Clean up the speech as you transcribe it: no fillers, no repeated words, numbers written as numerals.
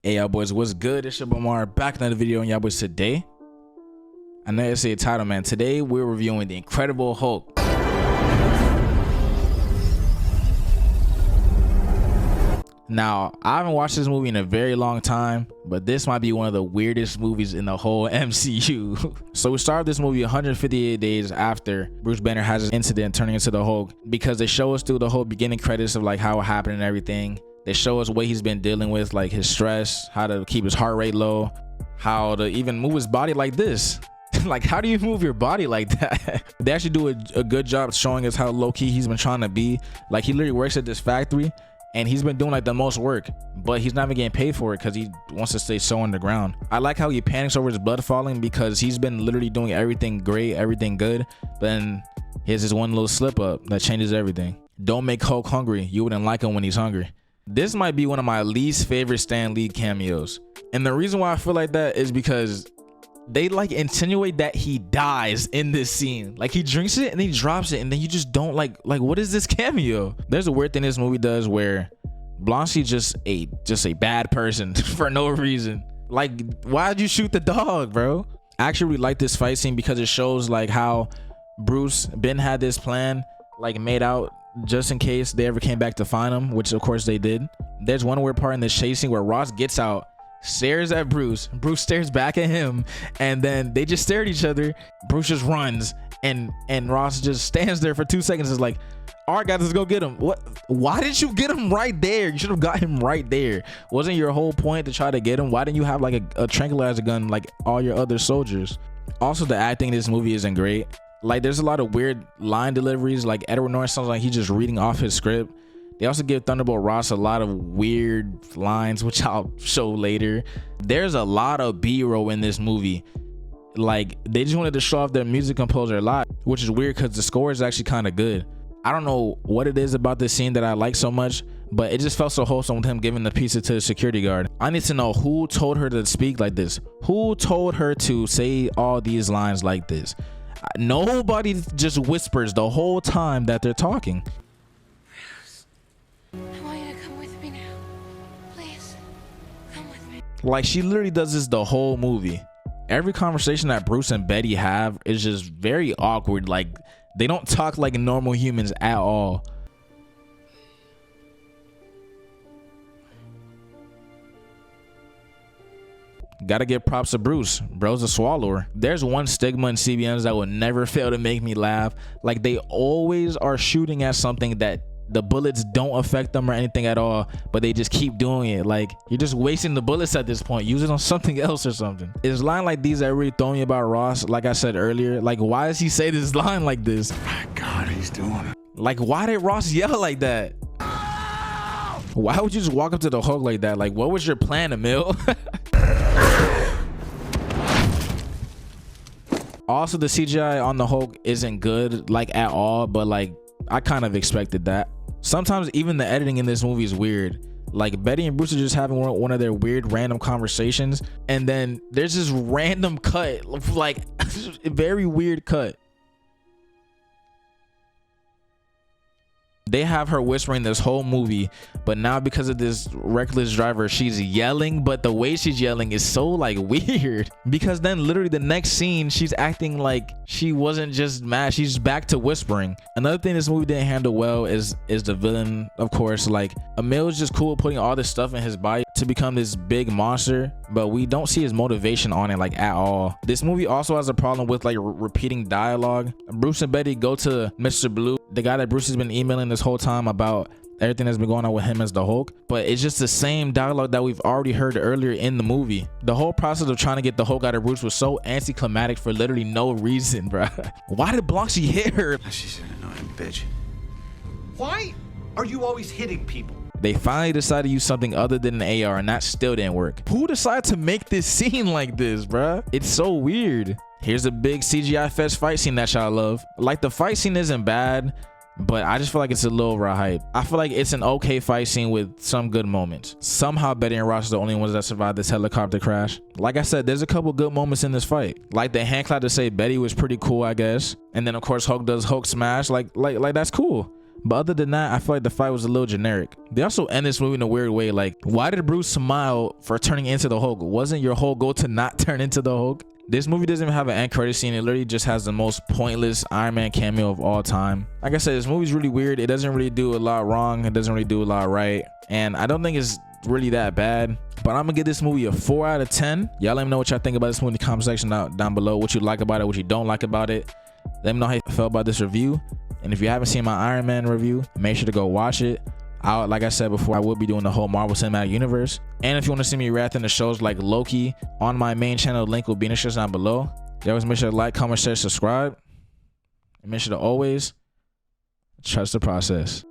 Hey y'all boys, what's good? It's your boy Mar back in another video, and y'all boys today, I know you see a title, man. Today we're reviewing the Incredible Hulk. Now, I haven't watched this movie in a very long time, but this might be one of the weirdest movies in the whole MCU. So we start this movie 158 days after Bruce Banner has his incident turning into the Hulk, because they show us through the whole beginning credits of like how it happened and everything. They show us what he's been dealing with, like his stress, how to keep his heart rate low, how to even move his body like this. Like, how do you move your body like that? They actually do a good job showing us how low-key he's been trying to be. Like, he literally works at this factory and he's been doing like the most work, but he's not even getting paid for it because he wants to stay so underground. I like how he panics over his blood falling because he's been literally doing everything great, everything good, but then here's this one little slip up that changes everything. Don't make Hulk hungry. You wouldn't like him when he's hungry. This might be one of my least favorite Stan Lee cameos, and the reason why I feel like that is because they like insinuate that he dies in this scene. Like, he drinks it and then he drops it, and then you just don't like what is this cameo? There's a weird thing this movie does where Blonsky's just a bad person for no reason. Like, why'd you shoot the dog, bro? I actually really like this fight scene because it shows like how Ben had this plan like made out just in case they ever came back to find him, which of course they did. There's one weird part in this chase scene where Ross gets out, stares at Bruce stares back at him, and then they just stare at each other. Bruce just runs and Ross just stands there for 2 seconds. Is like, all right guys, let's go get him. What? Why didn't you get him right there? You should have got him right there. Wasn't your whole point to try to get him? Why didn't you have like a tranquilizer gun like all your other soldiers? Also, the acting in this movie isn't great. Like, there's a lot of weird line deliveries. Like, Edward Norton sounds like he's just reading off his script. They also give Thunderbolt Ross a lot of weird lines, which I'll show later. There's a lot of B-roll in this movie. Like, they just wanted to show off their music composer a lot, which is weird because the score is actually kind of good. I don't know what it is about this scene that I like so much, but it just felt so wholesome with him giving the pizza to the security guard. I need to know who told her to speak like this. Who told her to say all these lines like this? Nobody just whispers the whole time that they're talking. Bruce, I want you to come with me now. Please, come with me. Like, she literally does this the whole movie. Every conversation that Bruce and Betty have is just very awkward. Like, they don't talk like normal humans at all. Gotta give props to Bruce. Bro's a swallower. There's one stigma in CBMs that will never fail to make me laugh. Like, they always are shooting at something that the bullets don't affect them or anything at all, but they just keep doing it. Like, you're just wasting the bullets at this point. Use it on something else or something. It's line like these that really throw me about Ross. Like I said earlier, like, why does he say this line like this? My God, he's doing it. Like, why did Ross yell like that? Why would you just walk up to the Hulk like that? Like, what was your plan, Emil? Also, the CGI on the Hulk isn't good, like, at all, but like, I kind of expected that. Sometimes even the editing in this movie is weird. Like, Betty and Bruce are just having one of their weird random conversations, and then there's this random cut, like a very weird cut. They have her whispering this whole movie, but now because of this reckless driver, she's yelling, but the way she's yelling is so like weird, because then literally the next scene she's acting like she wasn't just mad, she's back to whispering. Another thing this movie didn't handle well is the villain, of course. Like, Emil's just cool putting all this stuff in his body to become this big monster, but we don't see his motivation on it like at all. This movie also has a problem with like repeating dialogue. Bruce and Betty go to Mr. Blue, the guy that Bruce has been emailing this whole time about everything that's been going on with him as the Hulk, but it's just the same dialogue that we've already heard earlier in the movie. The whole process of trying to get the Hulk out of Bruce was so anticlimactic for literally no reason, bro. Why did Blonsky hit her? She's an annoying bitch. Why are you always hitting people? They finally decided to use something other than an AR, and that still didn't work. Who decided to make this scene like this, bruh? It's so weird. Here's a big CGI fest fight scene that y'all love. Like, the fight scene isn't bad, but I just feel like it's a little overhyped. I feel like it's an okay fight scene with some good moments. Somehow Betty and Ross are the only ones that survived this helicopter crash. Like I said, there's a couple good moments in this fight. Like the hand clap to say Betty was pretty cool, I guess. And then of course Hulk does Hulk smash. Like that's cool. But other than that, I feel like the fight was a little generic. They also end this movie in a weird way. Like, why did Bruce smile for turning into the Hulk? Wasn't your whole goal to not turn into the Hulk? This movie doesn't even have an end credit scene. It literally just has the most pointless Iron Man cameo of all time. Like I said, this movie's really weird. It doesn't really do a lot wrong. It doesn't really do a lot right. And I don't think it's really that bad. But I'm gonna give this movie a 4 out of 10. Y'all let me know what y'all think about this movie in the comment section down below. What you like about it, what you don't like about it. Let me know how you felt about this review. And if you haven't seen my Iron Man review, make sure to go watch it. Like I said before, I will be doing the whole Marvel Cinematic Universe. And if you want to see me reacting to shows like Loki on my main channel, the link will be in the description down below. You always make sure to like, comment, share, subscribe. And make sure to always trust the process.